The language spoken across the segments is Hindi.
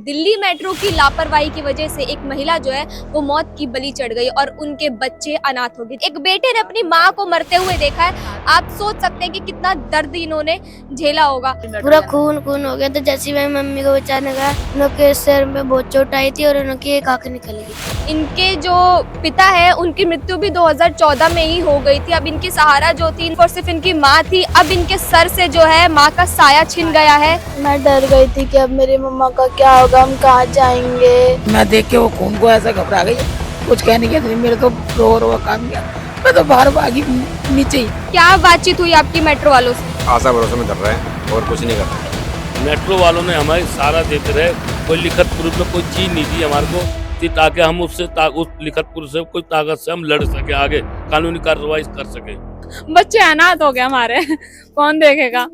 दिल्ली मेट्रो की लापरवाही की वजह से एक महिला जो है वो मौत की बलि चढ़ गई और उनके बच्चे अनाथ हो गए। एक बेटे ने अपनी माँ को मरते हुए देखा है। आप सोच सकते हैं कि कितना दर्द इन्होंने झेला होगा। पूरा खून खून हो गया था। जैसे मैं मम्मी को बचाने गया, उनके सिर में बहुत चोट आई थी और उनकी एक आंख निकल गई। इनके जो पिता है उनकी मृत्यु भी 2014 में ही हो गई थी। अब इनकी सहारा जो थी और सिर्फ इनकी माँ थी। अब इनके सर से जो है माँ का साया छिन गया है। मैं डर गई थी कि अब मेरी मम्मा का क्या होगा, हम कहाँ जाएंगे। मैं देख के वो खून को ऐसा घबरा गई, कुछ कहने के नहीं। मेरे तो रो रो काम गया, मैं तो बाहर भागी नीचे ही। क्या बातचीत हुई आपकी मेट्रो वालों से? आशा भरोसे में कर रहे हैं और कुछ नहीं कर रहे। मेट्रो वालों ने हमारी सारा देते रहे, कोई लिखत प्रूफ में कोई चीज नहीं दी हमारे को, ताकि हम उससे उस लिखत प्रूफ से कोई ताकत से हम लड़ सके, आगे कानूनी कार्रवाई कर सके। बच्चे अनाथ हो गए हमारे कौन देखेगा।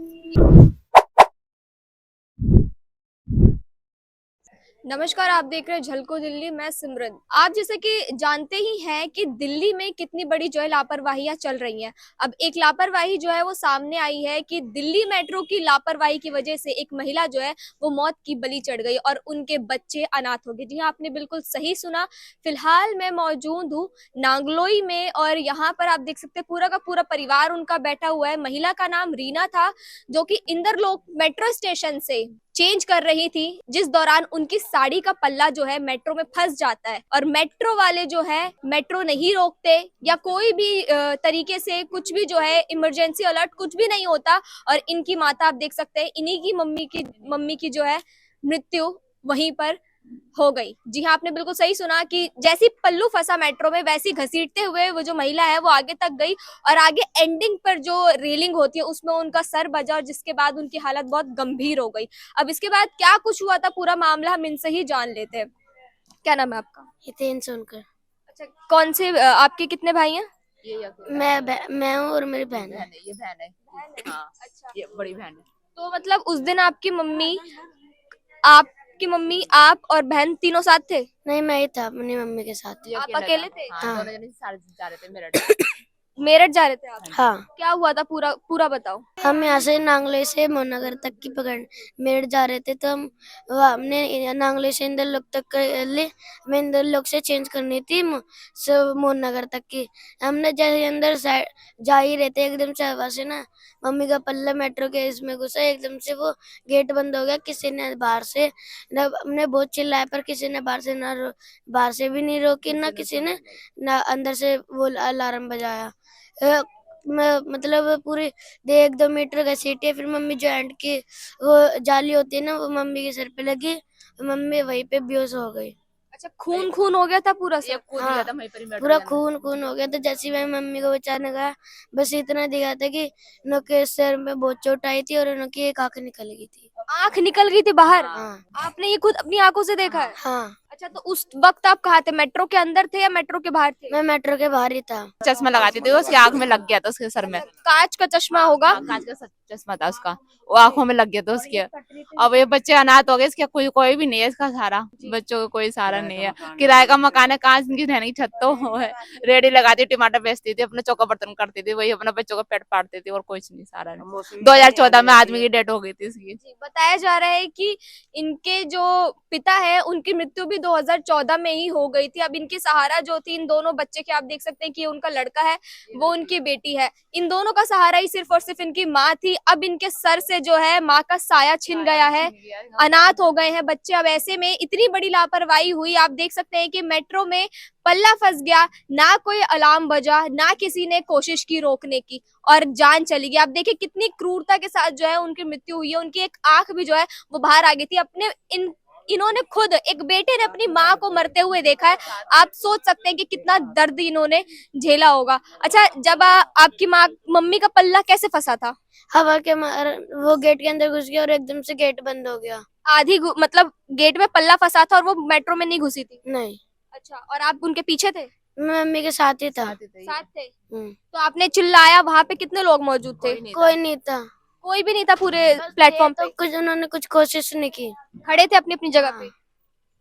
नमस्कार, आप देख रहे हैं झलको दिल्ली। मैं सिमरन। आप जैसे कि जानते ही हैं कि दिल्ली में कितनी बड़ी जो है लापरवाहियां चल रही हैं। अब एक लापरवाही जो है वो सामने आई है कि दिल्ली मेट्रो की लापरवाही की वजह से एक महिला जो है वो मौत की बलि चढ़ गई और उनके बच्चे अनाथ हो गए। जी हाँ, आपने बिल्कुल सही सुना। फिलहाल मैं मौजूद हूँ नांगलोई में और यहाँ पर आप देख सकते हैं पूरा का पूरा परिवार उनका बैठा हुआ है। महिला का नाम रीना था, जो कि इंदरलोक मेट्रो स्टेशन से चेंज कर रही थी, जिस दौरान उनकी साड़ी का पल्ला जो है मेट्रो में फंस जाता है और मेट्रो वाले जो है मेट्रो नहीं रोकते या कोई भी तरीके से कुछ भी जो है इमरजेंसी अलर्ट कुछ भी नहीं होता और इनकी माता आप देख सकते हैं इन्हीं की मम्मी की जो है मृत्यु वहीं पर हो गई। जी हाँ, आपने बिल्कुल सही सुना कि जैसी पल्लू फंसा मेट्रो में वैसी घसीटते हुए वो जो महिला है वो आगे तक गई और आगे एंडिंग पर जो रेलिंग होती है उसमें उनका सर बजा और जिसके बाद उनकी हालत बहुत गंभीर हो गई। अब इसके बाद क्या कुछ हुआ था पूरा मामला हम इनसे ही जान लेते हैं। क्या नाम है आपका? हितेन सोनकर। अच्छा, कौन से आपके कितने भाई हैं? मैं हूँ और मेरी बहन है। ये बहन है। हाँ, अच्छा, ये बड़ी बहन है। तो मतलब उस दिन आपकी मम्मी आप और बहन तीनों साथ थे? नहीं, मैं ही था अपनी मम्मी के साथ। आप अकेले थे? हाँ, दोनों जने सारे जा रहे थे मेरठ। मेरठ जा रहे थे आप? हाँ, क्या हुआ था पूरा पूरा बताओ। हम यहाँ से नांगले से मोहनगर तक की पकड़ मेरठ जा रहे थे, तो हमने नांगले से इंदरलोक तक हमें इंदरलोक से चेंज करनी थी मोहनगर तक की। हमने जैसे अंदर जा ही रहे थे, एकदम से हवा से ना मम्मी का पल्ला मेट्रो के इसमें घुसा। एकदम से वो गेट बंद हो गया। किसी ने बाहर से हमने बहुत चिल्लाया पर किसी ने बाहर से भी नहीं रोकी, ना किसी ने ना अंदर से वो अलार्म बजाया। मतलब पूरी 1-2 मीटर घसीटे, फिर मम्मी जॉइंट की वो जाली होती है ना, वो मम्मी के सर पे लगी, मम्मी वहीं पे बेहोश हो गई। अच्छा, खून खून हो गया था पूरा ये सब? कूद हाँ, गया था वहीं पर ही मेट्रो पूरा के अंदर। खून हो गया था। जैसे मैं मम्मी को बचाने गया, बस इतना दिखा था कि उनके सर में बहुत चोट आई थी और उनकी एक आंख निकल गई थी। आंख निकल गई थी बाहर? हाँ आपने ये खुद अपनी आंखों से देखा है? हाँ, अच्छा, तो उस वक्त आप कहाँ थे? मेट्रो के अंदर थे या मेट्रो के बाहर थे? मैं मेट्रो के बाहर ही था। चश्मा लगाती थी, उसकी आंख में लग गया था, उसके सर में। कांच का चश्मा होगा। हाँ, कांच का चश्मा था उसका, वो आंखों में लग गया था उसके। अब ये बच्चे अनाथ हो गए, इसका कोई भी नहीं है, इसका सहारा बच्चों का कोई सहारा नहीं है। किराए का मकान है, कांच की रहने की छत तो वो है। रेडी लगाती, टमाटर बेचती थी, अपने चौका बर्तन करती थी, वही अपने बच्चों का पेट पाड़ती थी और कुछ नहीं, सहारा नहीं। 2014 में आदमी की डेथ हो गई थी इसकी। जी, बताया जा रहा है कि इनके जो पिता है उनकी मृत्यु भी 2014 में ही हो गई थी। अब इनकी सहारा जो थी इन दोनों बच्चे के, आप देख सकते हैं कि उनका लड़का है वो उनकी बेटी है। इन दोनों का सहारा ही सिर्फ और सिर्फ इनकी माँ थी। अब इनके सर से जो है माँ का साया छिन गया है, अनाथ हो गए हैं बच्चे। अब ऐसे में इतनी बड़ी लापरवाही हुई। आप देख सकते हैं कि मेट्रो में पल्ला फंस गया, ना कोई अलार्म बजा, ना किसी ने कोशिश की रोकने की और जान चली गई। आप देखिए कितनी क्रूरता के साथ जो है उनकी मृत्यु हुई है। उनकी एक आंख भी जो है वो बाहर आ गई थी। इन्होंने खुद, एक बेटे ने अपनी माँ को मरते हुए देखा है। आप सोच सकते हैं कि कितना दर्द इन्होंने झेला होगा। अच्छा, जब आपकी मम्मी का पल्ला कैसे फंसा था? हवा के मार वो गेट के अंदर घुस गया और एकदम से गेट बंद हो गया। मतलब गेट में पल्ला फंसा था और वो मेट्रो में नहीं घुसी थी? नहीं, अच्छा, और आप उनके पीछे थे? मैं मम्मी के साथ ही था। साथ थे? हम्म, तो आपने चिल्लाया, वहां पे कितने लोग मौजूद थे? कोई नहीं था। कोई भी नहीं था पूरे प्लेटफॉर्म तो पे? कुछ उन्होंने कुछ कोशिश नहीं की। खड़े थे अपनी अपनी जगह पे?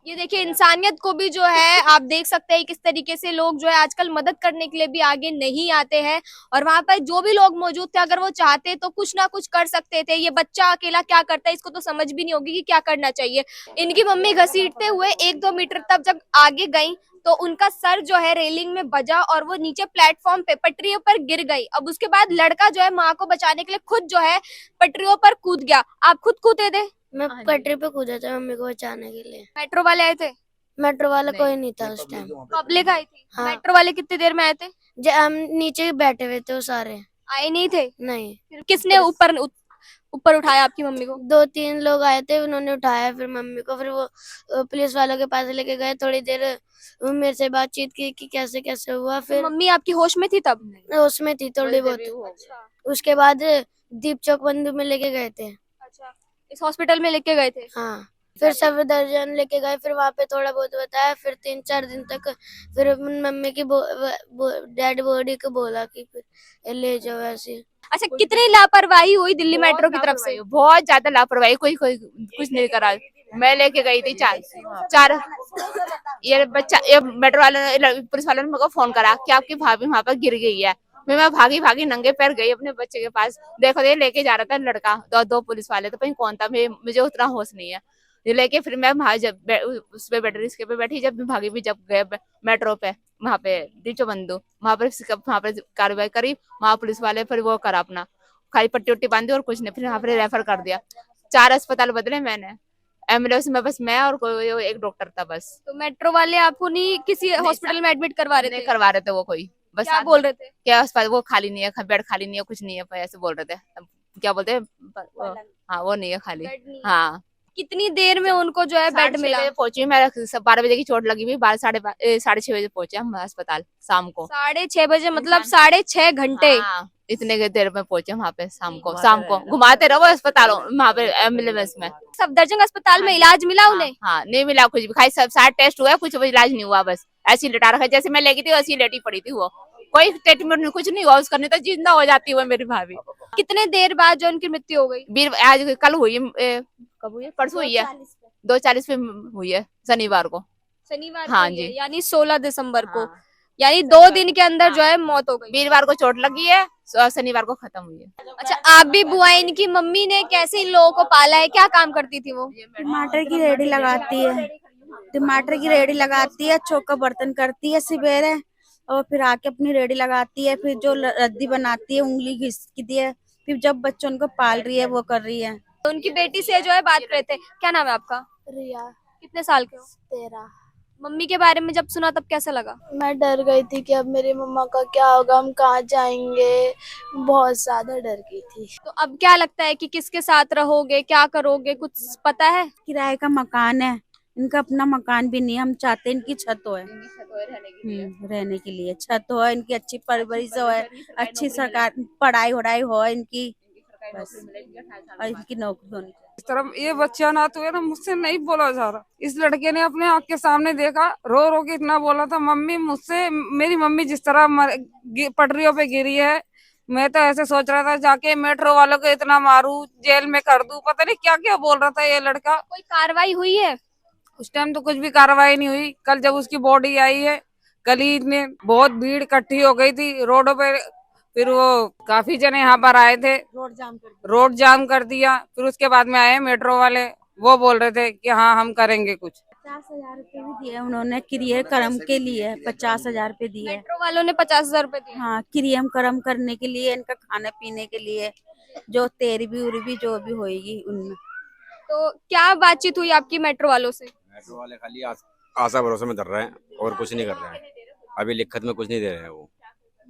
ये देखिए इंसानियत को भी जो है आप देख सकते हैं किस तरीके से लोग जो है आजकल मदद करने के लिए भी आगे नहीं आते हैं। और वहां पर जो भी लोग मौजूद थे अगर वो चाहते तो कुछ ना कुछ कर सकते थे। ये बच्चा अकेला क्या करता है इसको तो समझ भी नहीं होगी कि क्या करना चाहिए। इनकी मम्मी घसीटते हुए 1-2 मीटर तक जब आगे गई तो उनका सर जो है रेलिंग में बजा और वो नीचे प्लेटफॉर्म पे पटरियों पर गिर गई। अब उसके बाद लड़का जो है माँ को बचाने के लिए खुद जो है पटरियों पर कूद गया। आप खुद कूदे थे? मैं पटरी पे कूदा था मम्मी को बचाने के लिए। मेट्रो वाले आए थे? मेट्रो वाला कोई नहीं था उस टाइम। पब्लिक आई थी? हाँ। मेट्रो वाले कितनी देर में आए थे? हम नीचे ही बैठे हुए थे वो सारे। आए नहीं थे? नहीं, फिर किसने ऊपर उठाया आपकी मम्मी को? 2-3 लोग आए थे, उन्होंने उठाया फिर मम्मी को। फिर वो पुलिस वालों के पास लेके गए। थोड़ी देर वो मेरे से बातचीत की कि कैसे कैसे हुआ। फिर मम्मी आपकी होश में थी तब? उसमें थी थोड़ी बहुत। उसके बाद दीप चौक बंधु में लेके गए थे। अच्छा, इस हॉस्पिटल में लेके गए थे? हाँ, फिर सफदरजंग लेके गए। फिर वहाँ पे थोड़ा बहुत बताया। फिर 3-4 दिन तक फिर मम्मी की डेड बॉडी को बोला कि फिर ले जाओ ऐसे। अच्छा, कितनी लापरवाही हुई दिल्ली मेट्रो की तरफ से? बहुत ज्यादा लापरवाही, कोई कोई कुछ नहीं करा। मैं लेके गई थी चार ये बच्चा, ये मेट्रो वाले पुलिस वालों ने मेरे को फोन करा कि आपकी भाभी वहां पर गिर गई है। मैं भागी भागी नंगे पैर गई अपने बच्चे के पास। देखो ये लेके जा रहा था लड़का, दो पुलिस वाले, तो कहीं कौन था मुझे उतना होश नहीं है। ये लेके फिर मैं वहां जब उस पे बैटरी रिस्के पे बैठी, जब भागी भी जब गए मेट्रो पे वहां पे दीचो बंधु, वहां पर कार्रवाई करी। वहां पुलिस वाले फिर वो करा अपना खाली पट्टी उट्टी बांधी और कुछ नहीं, फिर वहां पर रेफर कर दिया। 4 अस्पताल बदले मैंने, एम्बुलेंस में बस मैं और कोई एक डॉक्टर था बस। तो मेट्रो वाले आपको नहीं किसी हॉस्पिटल में एडमिट करवा रहे थे? नहीं करवा रहे थे वो कोई, बस क्या बोल रहे थे? क्या अस्पताल वो खाली नहीं है, बेड खाली नहीं है, कुछ नहीं है, ऐसे बोल रहे थे। क्या बोलते हैं, हाँ वो नहीं है खाली। बेड नहीं है। हाँ, कितनी देर में उनको जो है बेड मिला? पहुंची मैं, 12 बजे की चोट लगी हुई, 6:30 बजे पहुंचे हम अस्पताल शाम को। 6:30 बजे मतलब 6.5 घंटे? हाँ, इतने देर में पहुंचे वहाँ पे शाम को घुमाते रहो अस्पतालों वहाँ पे एम्बुलेंस में। सफदरजंग अस्पताल में इलाज मिला उन्हें? हाँ, नहीं मिला कुछ भी, खाली सब सारे टेस्ट हुआ, कुछ इलाज नहीं हुआ, बस ऐसी लेटा रखा। जैसे मैं लेगी थी वैसी लेटी पड़ी थी वो, कोई ट्रीटमेंट कुछ नहीं हुआ उसका, नहीं तो जिंदा हो जाती है मेरी भाभी। कितने देर बाद जो उनकी मृत्यु हो गई? आज कल हुई, कब हुई है, परसों हुई है, 2:40 पे हुई है, शनिवार को। शनिवार हाँ को जी, यानी 16 दिसंबर को, हाँ। यानी 2 दिन के अंदर जो है मौत हो गई। वीरवार को चोट लगी है, शनिवार को खत्म हुई है। अच्छा, आप भी बुआ, इनकी मम्मी ने कैसे इन लोगों को पाला है? क्या काम करती थी वो? टमाटर की रेडी लगाती है, टमाटर की रेडी लगाती है, चौका बर्तन करती है सवेरे, और फिर आके अपनी रेडी लगाती है। फिर जो रद्दी बनाती है, उंगली घिसती है, फिर जब बच्चों उनको पाल रही है वो कर रही है। उनकी बेटी से जो है बात कर रहे थे। क्या नाम है आपका? रिया। कितने साल के हो? 13। मम्मी के बारे में जब सुना तब कैसा लगा? मैं डर गई थी कि अब मेरी मम्मा का क्या होगा, हम कहाँ जाएंगे, बहुत ज्यादा डर गई थी। तो अब क्या लगता है कि किसके साथ रहोगे, क्या करोगे, कुछ पता है? किराए का मकान है, इनका अपना मकान भी नहीं है। हम चाहते हैं इनकी छत हो, रहने के लिए छत हो, इनकी अच्छी परवरिश हो, अच्छी सरकार पढ़ाई वढ़ाई हो इनकी, बस, और इनकी नौकरी होनी चाहिए। इस तरफ ये बच्चा ना तो है ना, मुझसे नहीं बोला जा रहा। इस लड़के ने अपने आँख के सामने देखा, रो रो के इतना बोला था, मम्मी मुझसे, मेरी मम्मी जिस तरह पटरियों पे गिरी है, मैं तो ऐसे सोच रहा था जाके मेट्रो वालों को इतना मारू, जेल में कर दूं, पता नहीं क्या क्या बोल रहा था ये लड़का। कोई कार्रवाई हुई है? उस टाइम तो कुछ भी कार्रवाई नहीं हुई। कल जब उसकी बॉडी आई है, कल ही में बहुत भीड़ इकट्ठी हो गई थी रोडों पे, फिर वो काफी जने यहाँ पर आए थे, रोड जाम कर दिया। फिर उसके बाद में आए मेट्रो वाले, वो बोल रहे थे कि हाँ हम करेंगे कुछ। 50,000 रुपए भी दिए उन्होंने क्रियर कर्म के लिए, 50,000 रुपए दिए। मेट्रो वालों ने 50,000 रुपए दिए? हाँ, क्रियम कर्म करने के लिए, इनका खाने पीने के लिए, जो तेरबी उरबी जो भी होएगी उनमें। तो क्या बातचीत हुई आपकी मेट्रो वालों से? मेट्रो वाले खाली आशा भरोसे में कर रहे हैं और कुछ नहीं कर रहे हैं। अभी लिखित में कुछ नहीं दे रहे हैं वो।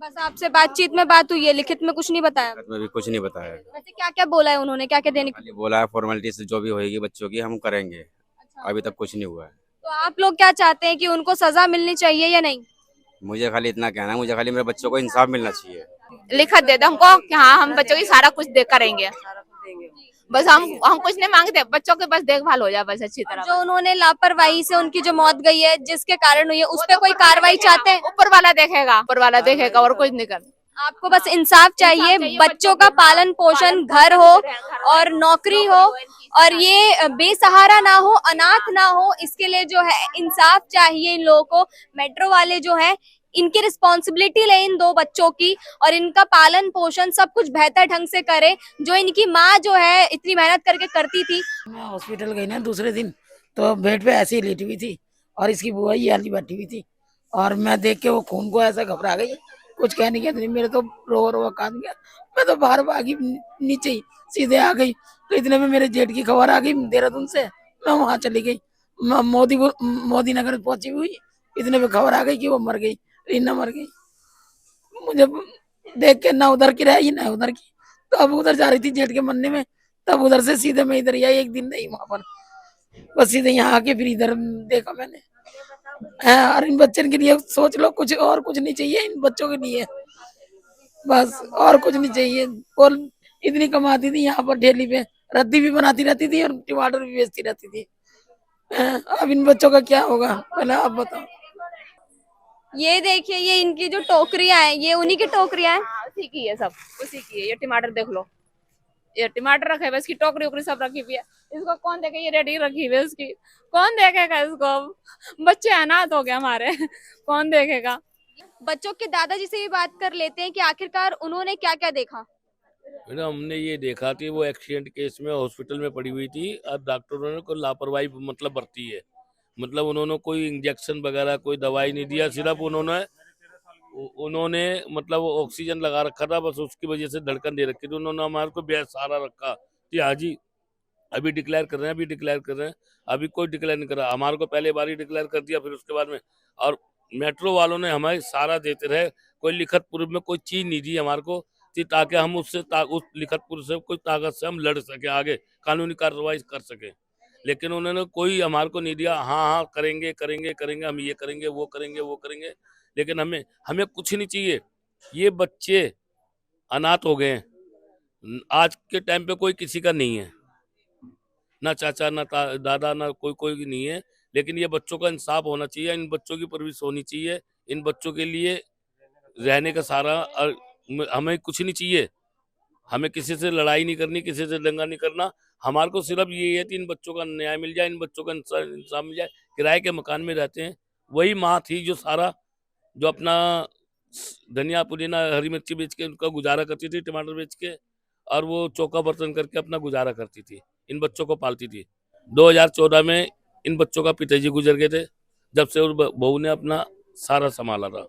बस आपसे बातचीत में बात हुई है, लिखित में कुछ नहीं बताया? लिखित में भी कुछ नहीं बताया। वैसे क्या क्या बोला है उन्होंने, क्या क्या देने? खाली बोला है फॉर्मेलिटी से जो भी होएगी बच्चों की हम करेंगे। अभी तक कुछ नहीं हुआ है। तो आप लोग क्या चाहते हैं कि उनको सजा मिलनी चाहिए या नहीं? मुझे खाली इतना कहना है, मुझे खाली मेरे बच्चों को इंसाफ मिलना चाहिए। लिखत दे दो हमको कि हाँ हम बच्चों की सारा कुछ करेंगे, बस हम कुछ नहीं मांगते, बच्चों के बस देखभाल हो जाए बस अच्छी तरह। जो उन्होंने लापरवाही से उनकी जो मौत गई है, जिसके कारण हुई है, उस पर कोई कार्रवाई चाहते हैं? ऊपर वाला देखेगा और कुछ नहीं कर। आपको बस इंसाफ चाहिए, बच्चों का पालन पोषण, घर हो और नौकरी हो, और ये बेसहारा ना हो, अनाथ ना हो, इसके लिए जो है इंसाफ चाहिए इन लोगों को। मेट्रो वाले जो है इनकी रिस्पॉन्सिबिलिटी ले इन दो बच्चों की, और इनका पालन पोषण सब कुछ बेहतर ढंग से करे, जो इनकी माँ जो है इतनी मेहनत करके करती थी। मैं हॉस्पिटल गई ना दूसरे दिन, तो बेड पे ऐसे ही लेटी हुई थी और इसकी बुआ ये वाली बैठी हुई थी, और मैं देख के वो खून को ऐसा घबरा गई, कुछ कहने की नहीं, मेरे तो रो कांद गया। मैं तो बाहर भागी नीचे ही सीधे आ गई, तो इतने में मेरे जेठ की खबर आ गई देहरादून से, मैं वहां चली गई। मोदी नगर पहुंची हुई, इतने में खबर आ गई कि वो मर गई, रीना मर गई। मुझे देख के ना उधर की रही ना उधर की, तो अब उधर जा रही थी जेठ के मरने में, तब उधर से सीधे मैं इधर आई, एक दिन नहीं वहां पर, बस सीधे यहाँ आके फिर इधर देखा मैंने। और इन बच्चों के लिए सोच लो, कुछ और कुछ नहीं चाहिए इन बच्चों के लिए, बस और कुछ नहीं चाहिए। और इतनी कमाती थी यहाँ पर ठेली पे, रद्दी भी बनाती रहती थी और टमाटर भी बेचती रहती थी। अब इन बच्चों का क्या होगा, पहले आप बताओ। ये देखिए, ये इनकी जो टोकरियां हैं, ये उन्हीं की टोकरियां हैं। हाँ, उसी की है, सब उसी की है। ये टमाटर देख लो, ये टमाटर रखे हुए, इसकी टोकरी ओकरी सब रखी हुई है। इसको कौन देखे, ये रेडी रखी हुई है उसकी, कौन देखेगा इसको? बच्चे अनाथ हो गए हमारे, कौन देखेगा? बच्चों के दादाजी से भी बात कर लेते हैं कि आखिरकार उन्होंने क्या क्या देखा। मैडम, हमने ये देखा कि वो एक्सीडेंट केस में हॉस्पिटल में पड़ी हुई थी, अब डॉक्टरों ने कोई लापरवाही मतलब बरती है। मतलब उन्होंने कोई इंजेक्शन वगैरह कोई दवाई नहीं दिया, सिर्फ उन्होंने मतलब ऑक्सीजन लगा रखा था, बस उसकी वजह से धड़कन दे रखी थी। उन्होंने हमारे को बेहद सहारा रखा कि हाँ जी अभी डिक्लेयर कर रहे हैं, अभी डिक्लेयर कर रहे हैं, अभी कोई डिक्लेयर नहीं कर रहा। हमारे को पहले बार ही डिक्लेयर कर दिया, फिर उसके बाद में। और मेट्रो वालों ने हमें सहारा देते रहे, कोई लिखत पूर्व में कोई चीज नहीं दी हमारे को, ताकि हम उस लिखत पूर्व से कोई ताकत से हम लड़ सके, आगे कानूनी कार्रवाई कर सके। लेकिन उन्होंने कोई हमारे को नहीं दिया। हाँ हाँ करेंगे करेंगे करेंगे, हम ये करेंगे वो करेंगे वो करेंगे, लेकिन हमें कुछ नहीं चाहिए। ये बच्चे अनाथ हो गए हैं, आज के टाइम पे कोई किसी का नहीं है, ना चाचा ना दादा ना कोई नहीं है। लेकिन ये बच्चों का इंसाफ होना चाहिए, इन बच्चों की परवरिश होनी चाहिए, इन बच्चों के लिए रहने का सारा। और हमें कुछ नहीं चाहिए, हमें किसी से लड़ाई नहीं करनी, किसी से दंगा नहीं करना। हमारे को सिर्फ ये है कि इन बच्चों का न्याय मिल जाए, इन बच्चों का इंसाफ मिल जाए। किराए के मकान में रहते हैं, वही माँ थी जो सारा जो अपना धनिया पुदीना हरी मिर्ची बेच के उनका गुजारा करती थी, टमाटर बेच के, और वो चौका बर्तन करके अपना गुजारा करती थी, इन बच्चों को पालती थी। 2014 में इन बच्चों का पिताजी गुजर गए थे, जब से उस बहू ने अपना सारा संभाला था।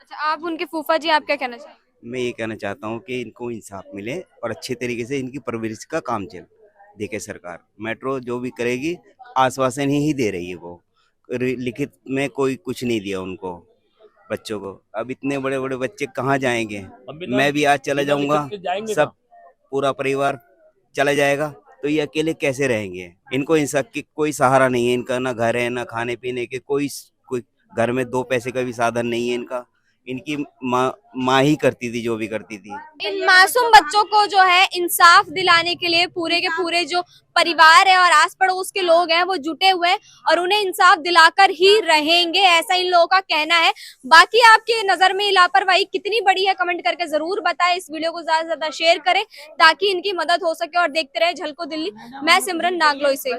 अच्छा, आप उनके फूफा जी, आप क्या कहना चाहिए? मैं ये कहना चाहता हूँ कि इनको इंसाफ मिले और अच्छे तरीके से इनकी परवरिश का काम चले। देखे सरकार मेट्रो जो भी करेगी आश्वासन ही दे रही है, वो लिखित में कोई कुछ नहीं दिया उनको बच्चों को। अब इतने बड़े बड़े बच्चे कहाँ जाएंगे? मैं भी आज चला जाऊंगा, सब पूरा परिवार चला जाएगा, तो ये अकेले कैसे रहेंगे? इनको इंसाफ की कोई सहारा नहीं है, इनका ना घर है ना खाने पीने के कोई घर में 2 पैसे का भी साधन नहीं है इनका। इनकी माँ ही करती थी जो भी करती थी। इन मासूम बच्चों को जो है इंसाफ दिलाने के लिए पूरे के पूरे जो परिवार है और आस पड़ोस के लोग हैं वो जुटे हुए हैं, और उन्हें इंसाफ दिलाकर ही रहेंगे, ऐसा इन लोगों का कहना है। बाकी आपके नजर में लापरवाही कितनी बड़ी है, कमेंट करके जरूर बताएं। इस वीडियो को ज्यादा से ज्यादा शेयर करें ताकि इनकी मदद हो सके, और देखते रहे झलको दिल्ली। मैं सिमरन नागलोई से।